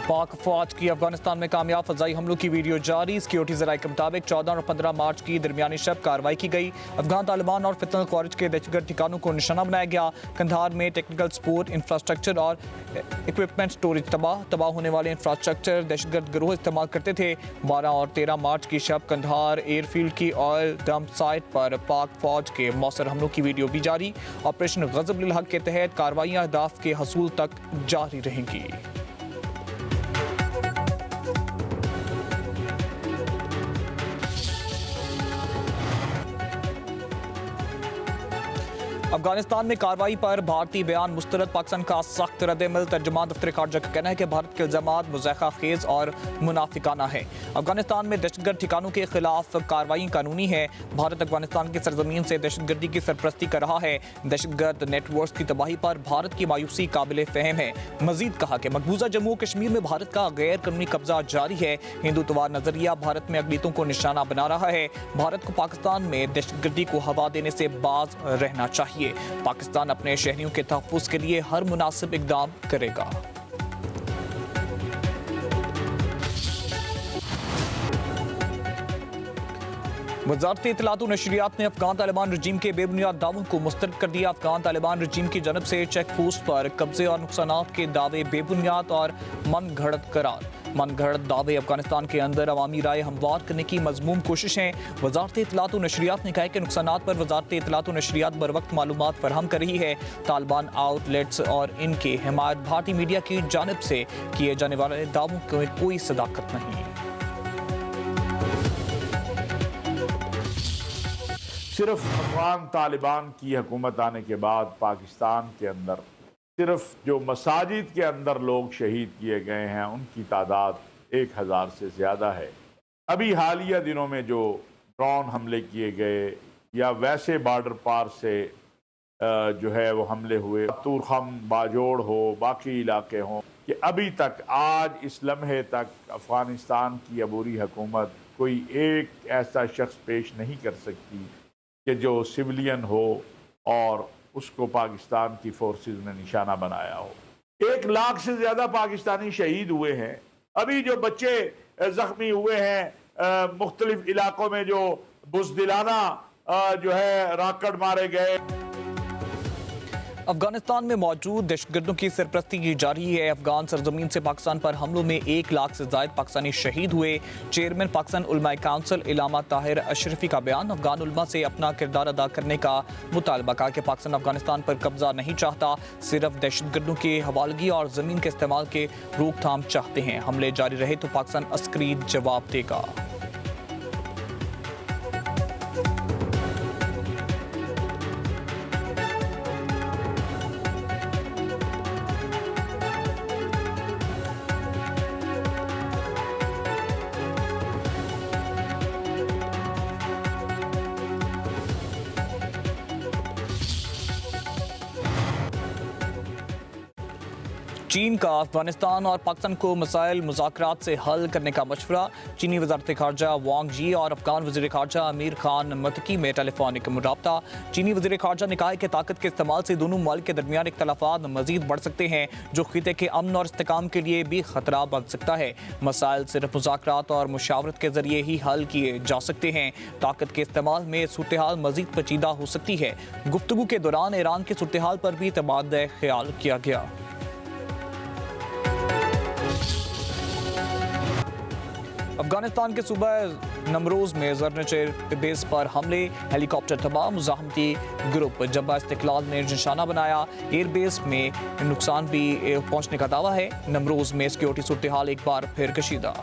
पाक फौज की अफगानिस्तान में कामयाब फजाई हमलों की वीडियो जारी। सिक्योरिटी जराये के मुताबिक 14 और 15 मार्च की दरमियानी शब कार्रवाई की गई। अफगान तालिबान और फितनत ख्वारिज के दहशतगर्द ठिकानों को निशाना बनाया गया। कंधार में टेक्निकल सपोर्ट, इंफ्रास्ट्रक्चर और इक्विपमेंट स्टोरेज तबाह होने वाले इंफ्रास्ट्रक्चर दहशतगर्द गिरोह इस्तेमाल करते थे। 12 और 13 मार्च की शब कंधार एयरफील्ड की ऑयल डंप साइट पर पाक फौज के मौसर हमलों की वीडियो भी जारी। ऑपरेशन गज़ब लिल हक के तहत कार्रवाइयाँ अहदाफ के हसूल तक जारी रहेंगी। अफगानिस्तान में कार्रवाई पर भारतीय बयान मुस्तरद। पाकिस्तान का सख्त रद्द-ए-अमल। तर्जुमान दफ्तर खारजा का कहना है कि भारत के इल्जामात मुज़ायक़ा खेज और मुनाफिकाना है। अफगानिस्तान में दहशतगर्द ठिकानों के खिलाफ कार्रवाई कानूनी है। भारत अफगानिस्तान की सरजमीन से दहशतगर्दी की सरपरस्ती कर रहा है। दहशतगर्द नेटवर्क की तबाही पर भारत की मायूसी काबिल फ़हम है। मजीद कहा कि मकबूजा जम्मू कश्मीर में भारत का गैर कानूनी कब्जा जारी है। हिंदुत्ववाद नजरिया भारत में अक़लियतों को निशाना बना रहा है। भारत को पाकिस्तान में दहशतगर्दी को हवा देने से बाज रहना चाहिए। पाकिस्तान अपने शहरियों के तहफ़्फ़ुज़ के लिए हर मुनासिब इक़दाम करेगा। वज़ारत इत्तलात व नशरियात ने अफगान तालिबान रजीम के बेबुनियाद दावों को मुस्तरद कर दिया। अफगान तालिबान रजीम की जानब से चेक पोस्ट पर कब्जे और नुकसानात के दावे बेबुनियाद और मन घड़त करार। मन घड़त दावे अफगानिस्तान के अंदर अवामी राय हमवार करने की मज़मूम कोशिश है। वज़ारत इत्तलात व नशरियात ने कहा कि नुकसानात पर वज़ारत इत्तलात व नशरियात बर वक्त मालूमात फराहम कर रही है। तालिबान आउटलेट्स और इनके हिमायत भारतीय मीडिया की जानब से किए जाने वाले दावों की कोई सदाकत नहीं। सिर्फ अफगान तालिबान की हुकूमत आने के बाद पाकिस्तान के अंदर सिर्फ जो मसाजिद के अंदर लोग शहीद किए गए हैं उनकी तादाद 1000 से ज़्यादा है। अभी हालिया दिनों में जो ड्रोन हमले किए गए या वैसे बॉर्डर पार से जो है वो हमले हुए, तूरखम, बाजोड़ हो, बाकी इलाके हों, कि अभी तक आज इस लम्हे तक अफ़गानिस्तान की अबूरी हुकूमत कोई एक ऐसा शख्स पेश नहीं कर सकती कि जो सिविलियन हो और उसको पाकिस्तान की फोर्सेस ने निशाना बनाया हो। 1 लाख से ज़्यादा पाकिस्तानी शहीद हुए हैं। अभी जो बच्चे ज़ख्मी हुए हैं मुख्तलिफ इलाकों में, जो बुज़दिलाना जो है राकट मारे गए। अफगानिस्तान में मौजूद दहशतगर्दों की सरपरस्ती की जारी है। अफगान सरजमीन से पाकिस्तान पर हमलों में 1 लाख से ज़ायद पाकिस्तानी शहीद हुए। चेयरमैन पाकिस्तान उलमाए काउंसिल इलामा ताहिर अशरफी का बयान। अफगान उलमा से अपना किरदार अदा करने का मुतालबा। कहा कि पाकिस्तान अफगानिस्तान पर कब्जा नहीं चाहता, सिर्फ दहशतगर्दों की हवालगी और ज़मीन के इस्तेमाल के रोकथाम चाहते हैं। हमले जारी रहे तो पाकिस्तान अस्करी जवाब देगा। चीन का अफगानिस्तान और पाकिस्तान को मसाइल मुज़ाकरात से हल करने का मशवरा। चीनी वज़ारत ख़ारजा वांग यी और अफगान वज़ीर ख़ारजा अमीर खान मतकी में टेलीफोनिक मुराबता। चीनी वज़ीर ख़ारजा ने कहा है कि ताकत के इस्तेमाल से दोनों मुल्क के दरमियान इख्तलाफात मज़ीद बढ़ सकते हैं, जो खिते के अमन और इस्तेकाम के लिए भी ख़तरा बन सकता है। मसाइल सिर्फ मुज़ाकरात और मुशावरत के ज़रिए ही हल किए जा सकते हैं। ताकत के इस्तेमाल में सूरत हाल मज़ीद पेचीदा हो सकती है। गुफ्तगू के दौरान ईरान की सूरत हाल पर भी तबादला ख्याल किया गया। अफगानिस्तान के सूबा नमरोज में ज़रनचेर बेस पर हमले, हेलीकॉप्टर तबाह, मुज़ाहमती ग्रुप जब्बा इस्तिक़लाल ने निशाना बनाया। एयरबेस में नुकसान भी पहुंचने का दावा है। नमरोज में सिक्योरिटी सूरत हाल एक बार फिर कशीदा।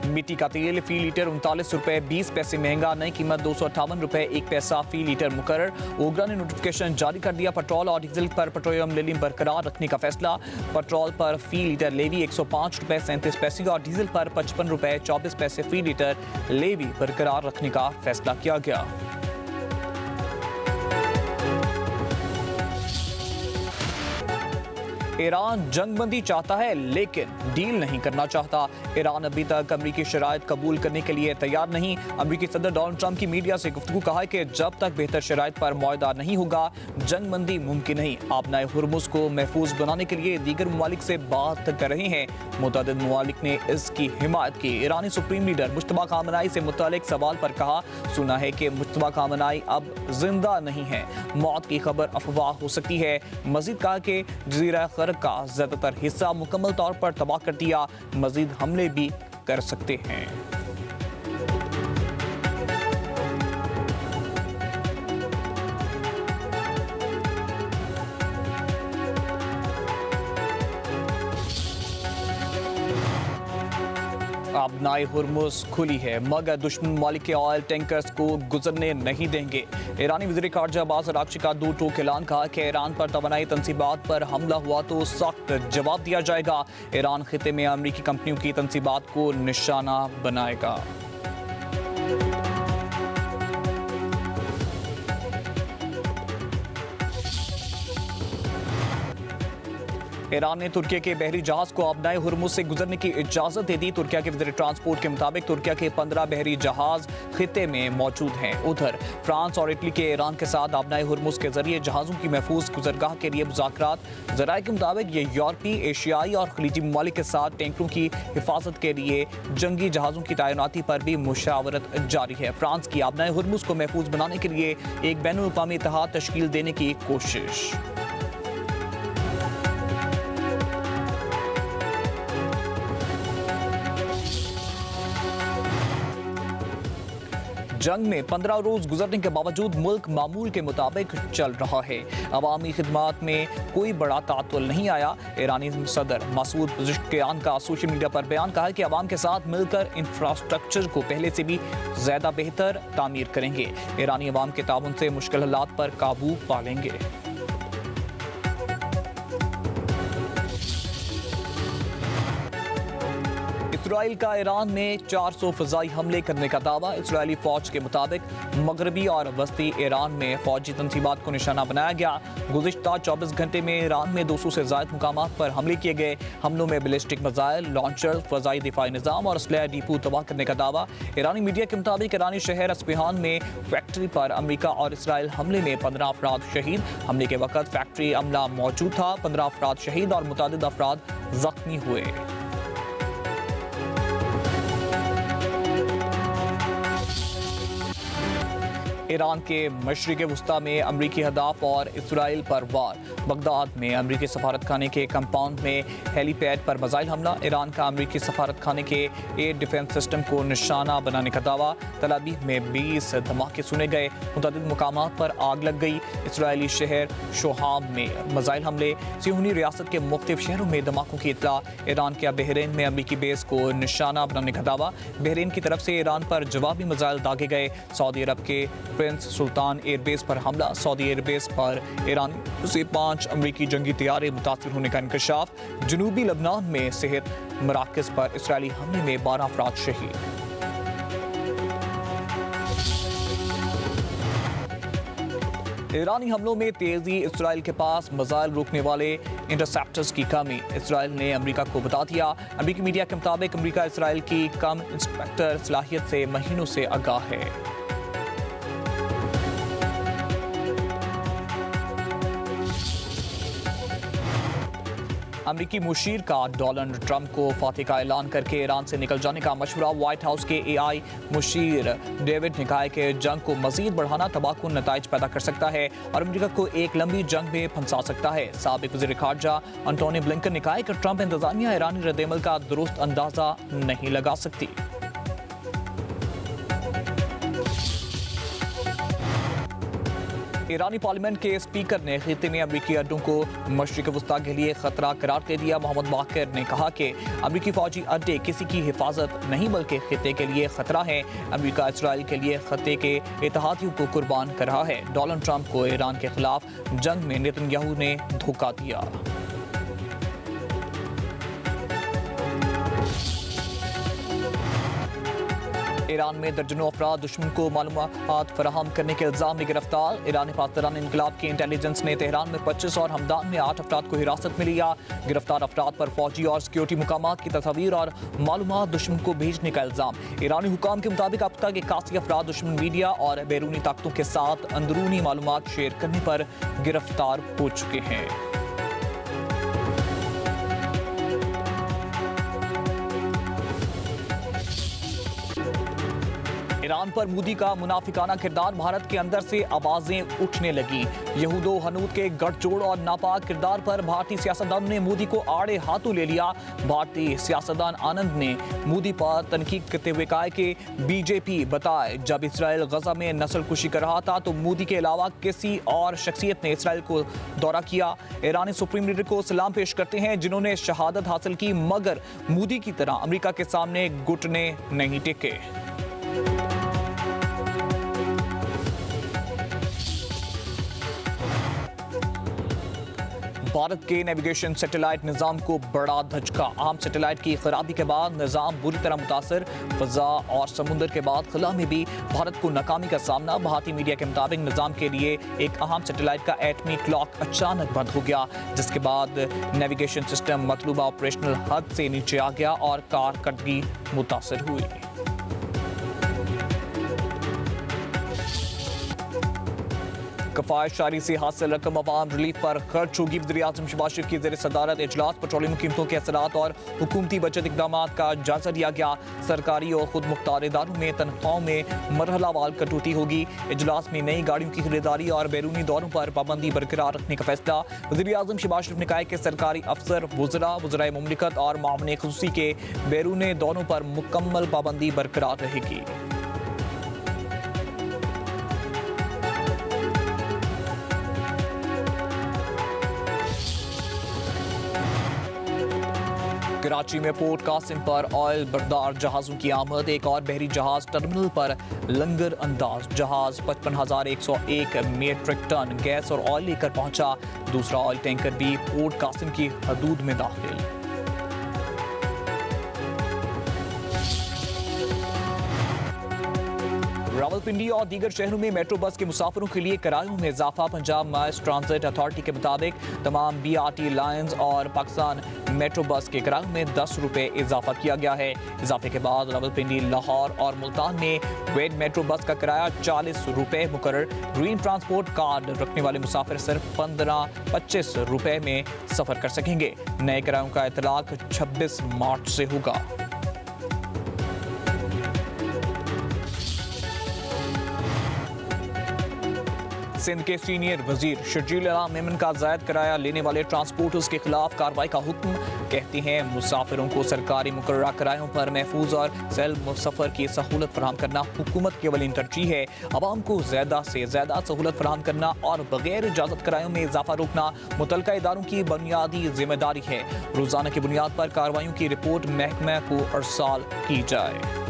मिट्टी का तेल फी लीटर 39 रुपए 20 पैसे महंगा, नई कीमत 258 रुपए 1 पैसा फी लीटर मुकर्रर। ओगरा ने नोटिफिकेशन जारी कर दिया। पेट्रोल और डीजल पर पेट्रोलियम लेवी बरकरार रखने का फैसला। पेट्रोल पर फी लीटर लेवी 105 रुपए 37 पैसे और डीजल पर 55 रुपए 24 पैसे फी लीटर लेवी बरकरार रखने का फैसला किया गया। ईरान जंगबंदी चाहता है लेकिन डील नहीं करना चाहता। ईरान अभी तक अमरीकी शराइत कबूल करने के लिए तैयार नहीं। अमरीकी सदर डोनाल्ड ट्रंप की मीडिया से गुफ्तगू कहा है कि जब तक बेहतर शराइत पर मुआहदा नहीं होगा जंगबंदी मुमकिन नहीं। आबनाए हुर्मुज़ को महफूज बनाने के लिए दीगर ममालिक से बात कर रहे हैं। मुतअद्दिद ममालिक ने इसकी हिमायत की। ईरानी सुप्रीम लीडर मुश्तबा खामनाई से मुतालिक सवाल पर कहा, सुना है कि मुश्तबा खामनाई अब जिंदा नहीं है, मौत की खबर अफवाह हो सकती है। मजीद कहा कि जजीरा खर्क का ज्यादातर हिस्सा मुकम्मल तौर पर तबाह कर दिया, मजीद हमले भी कर सकते हैं। आबनाए हुर्मुज़ खुली है मगर दुश्मन ममालिक के ऑयल टैंकर्स को गुजरने नहीं देंगे। ईरानी वज़ीर ख़ारजा अब्बास अराग़ची का दो टोक ऐलान, कहा कि ईरान पर तवानाई तंसीबात पर हमला हुआ तो सख्त जवाब दिया जाएगा। ईरान खिते में अमरीकी कंपनियों की तंसीबात को निशाना बनाएगा। ईरान ने तुर्की के बहरी जहाज को आबनाए हुर्मुज़ से गुजरने की इजाज़त दे दी। तुर्की के वज़ीर ट्रांसपोर्ट के मुताबिक तुर्की के 15 बहरी जहाज खिते में मौजूद हैं। उधर फ्रांस और इटली के ईरान के साथ आबनाए हुर्मुज़ के जरिए जहाज़ों की महफूज गुजरगाह के लिए मुज़ाकरात। ज़राए के मुताबिक ये यूरोपीय, एशियाई और खलीजी ममालिक के साथ टैंकरों की हिफाजत के लिए जंगी जहाज़ों की तैनाती पर भी मुशावरत जारी है। फ्रांस की आबनाए हुर्मुज़ को महफूज बनाने के लिए एक बैनुल-अक़वामी इत्तेहाद तश्कील देने की कोशिश। जंग में 15 रोज गुजरने के बावजूद मुल्क मामूल के मुताबिक चल रहा है। अवामी खिदमात में कोई बड़ा तातुल नहीं आया। ईरानी सदर मसूद पेज़ेश्कियान का सोशल मीडिया पर बयान, कहा कि अवाम के साथ मिलकर इंफ्रास्ट्रक्चर को पहले से भी ज्यादा बेहतर तामीर करेंगे। ईरानी अवाम के ताउन से मुश्किल हालात पर काबू पा लेंगे। इसराइल का ईरान में 400 फ़ज़ाई हमले करने का दावा। इसराइली फौज के मुताबिक मगरबी और वस्ती ईरान में फौजी तंसीबात को निशाना बनाया गया। गुज़िश्ता 24 घंटे में ईरान में 200 से ज़ायद मुकामात पर हमले किए गए। हमलों में बैलिस्टिक मिसाइल, लॉन्चर, फ़ज़ाई दिफाई निज़ाम और असलहा डिपो तबाह करने का दावा। ईरानी मीडिया के मुताबिक ईरानी शहर अस्फहान में फैक्ट्री पर अमरीका और इसराइल हमले में 15 अफराद शहीद। हमले के वक्त फैक्ट्री अमला मौजूद था। 15 अफराद शहीद और मुतादिद अफराद जख्मी हुए। ईरान के मशरिक़ वस्ता में अमरीकी हदाफ और इसराइल पर वार। बगदाद में अमरीकी सफारत खाने के कंपाउंड में हेलीपैड पर मिसाइल हमला। ईरान का अमरीकी सफारत खाने के एयर डिफेंस सिस्टम को निशाना बनाने का दावा। तल अवीव में 20 धमाके सुने गए। मुतअद्दिद मकामात पर आग लग गई। इसराइली शहर शोहाम में मिसाइल हमले। सियूनी रियासत के मुख्तलिफ शहरों में धमाकों की इत्तला। ईरान के बहरीन में अमरीकी बेस को निशाना बनाने का दावा। बहरीन की तरफ से ईरान पर जवाबी मिसाइल दागे गए। सऊदी अरब के प्रिंस सुल्तान एयरबेस पर हमला। सऊदी एयरबेस पर ईरान से 5 अमरीकी जंगी तैयारे मुतासिर होने का इंकशाफ। जनूबी लबनान में सेहत मराकज़ पर इसराइली हमले में 12 अफराद शहीद। ईरानी हमलों में तेजी। इसराइल के पास मिसाइल रोकने वाले इंटरसेप्टर्स की कमी। इसराइल ने अमेरिका को बता दिया। अमेरिकी मीडिया के मुताबिक अमेरिका इसराइल की कम इंस्पेक्टर सलाहियत से महीनों से आगाह है। अमरीकी मुशीर का डोनाल्ड ट्रंप को फातह का ऐलान करके ईरान से निकल जाने का मशवरा। व्हाइट हाउस के AI मुशीर डेविड ने कहा कि जंग को मजीद बढ़ाना तबाहकुन नताइज पैदा कर सकता है और अमरीका को एक लंबी जंग में फंसा सकता है। साबिक वज़ीर ख़ारजा एंटोनी ब्लिंकन ने कहा कि ट्रंप इंतज़ामिया ईरानी रद्द-ए-अमल का दुरुस्त अंदाज़ा नहीं लगा सकती। ईरानी पार्लियामेंट के स्पीकर ने खिते में अमरीकी अड्डों को मशरिक़ वस्ता के लिए खतरा करार दे दिया। मोहम्मद बाकर ने कहा कि अमरीकी फौजी अड्डे किसी की हिफाजत नहीं बल्कि खिते के लिए खतरा है। अमरीका इसराइल के लिए खिते के इत्तेहादियों को कुर्बान कर रहा है। डोनाल्ड ट्रंप को ईरान के खिलाफ जंग में नेतन्याहू ने धोखा दिया। ईरान में दर्जनों अफराद दुश्मन को मालूमात फराहम करने के इल्जाम में गिरफ्तार। ईरानी पासदारान इनकलाब की इंटेलिजेंस ने तेहरान में 25 और हमदान में 8 अफराद को हिरासत में लिया। गिरफ्तार अफराद पर फौजी और सिक्योरिटी मुकामात की तस्वीर और मालूमात दुश्मन को भेजने का इल्जाम। ईरानी हुकाम के मुताबिक अब तक 81 अफराद दुश्मन मीडिया और बैरूनी ताकतों के साथ अंदरूनी मालूमात शेयर करने पर गिरफ्तार हो चुके हैं। ईरान पर मोदी का मुनाफिकाना किरदार, भारत के अंदर से आवाजें उठने लगी। यहूदो हनूद के गठजोड़ और नापाक किरदार पर भारतीय सियासतदान ने मोदी को आड़े हाथों ले लिया। भारतीय सियासतदान आनंद ने मोदी पर तनकीद करते हुए कहा कि बीजेपी बताए जब इसराइल गजा में नस्लकुशी कर रहा था तो मोदी के अलावा किसी और शख्सियत ने इसराइल को दौरा किया। ईरानी सुप्रीम लीडर को सलाम पेश करते हैं जिन्होंने शहादत हासिल की, मगर मोदी की तरह अमेरिका के सामने घुटने नहीं टेके। भारत के नेविगेशन सैटेलाइट निज़ाम को बड़ा धचका। आम सैटेलाइट की खराबी के बाद निज़ाम बुरी तरह मुतासर। फजा और समुद्र के बाद खला में भी भारत को नाकामी का सामना। भारतीय मीडिया के मुताबिक निज़ाम के लिए एक अहम सैटेलाइट का एटमी क्लॉक अचानक बंद हो गया, जिसके बाद नेविगेशन सिस्टम मतलूबा ऑपरेशनल हद से नीचे आ गया और कारकर्दगी मुतासर हुई। कफायतशारी से हासिल रकम अवाम रिलीफ पर खर्च होगी। वज़ीर-ए-आज़म शहबाज शरीफ की ज़ेर सदारत इजलास पेट्रोलियम कीमतों के असरात और हुकूमती बचत इक़दाम का जायजा लिया गया। सरकारी और खुद मुख्तार इदारों में तनख्वाहों में मरहलावार कटौती होगी। इजलास में नई गाड़ियों की खरीदारी और बैरूनी दौरों पर पाबंदी बरकरार रखने का फैसला। वज़ीर-ए-आज़म शहबाज शरीफ ने कहा कि सरकारी अफसर, वज़राए मुमलिकत और मामले खुसूसी के बैरूनी दौरों पर मुकम्मल पाबंदी बरकरार रहेगी। कराची में पोर्ट कासिम पर ऑयल बरदार जहाज़ों की आमद। एक और बहरी जहाज टर्मिनल पर लंगर अंदाज। जहाज 55,101 मीट्रिक टन गैस और ऑयल लेकर पहुंचा। दूसरा ऑयल टैंकर भी पोर्ट कासिम की हदूद में दाखिल। रावलपिंडी और दीगर शहरों में मेट्रो बस के मुसाफिरों के लिए किरायों में इजाफा। पंजाब मास ट्रांजिट अथॉरिटी के मुताबिक तमाम BRT लाइन्स और पाकिस्तान मेट्रो बस के किरायों में 10 रुपये इजाफा किया गया है। इजाफे के बाद रावलपिंडी, लाहौर और मुल्तान में वेड मेट्रो बस का किराया 40 रुपये मुकर्रर। ग्रीन ट्रांसपोर्ट कार्ड रखने वाले मुसाफिर सिर्फ 15-25 रुपये में सफर कर सकेंगे। नए किरायों का इतलाक 26 मार्च से होगा। सिंध के सीनियर वजीर शर्जील अला मेमन का जायद किराया लेने वाले ट्रांसपोर्टर्स के खिलाफ कार्रवाई का हुक्म। कहते हैं मुसाफिरों को सरकारी मुकर्ररा किरायों पर महफूज और सेल्फ सफर की सहूलत फराहम करना हुकूमत की अवलीन तरजीह है। आवाम को ज्यादा से ज्यादा सहूलत फराहम करना और बगैर इजाजत किरायों में इजाफा रोकना मुतलका इदारों की बुनियादी जिम्मेदारी है। रोजाना की बुनियाद पर कार्रवाइयों की रिपोर्ट महकमा को अरसाल की जाए।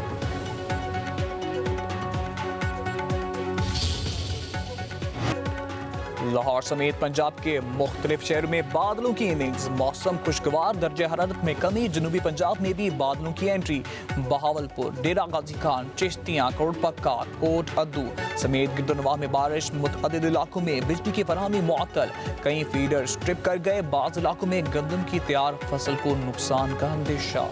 लाहौर समेत पंजाब के मुख्तलिफ शहरों में बादलों की इनिंग्स। मौसम खुशगवार, दर्जे हरारत में कमी। जनूबी पंजाब में भी बादलों की एंट्री। बहावलपुर, डेरा गाजी खान, चिश्तियाँ, कोटपक्का, कोट अद्दू समेत गिरदोनवाह में बारिश। मुतअद्दिद इलाकों में बिजली की फराहमी मुअत्तल। कई फीडर स्ट्रिप कर गए। बाज़ इलाकों में गंदम की तैयार फसल को नुकसान का अंदेशा।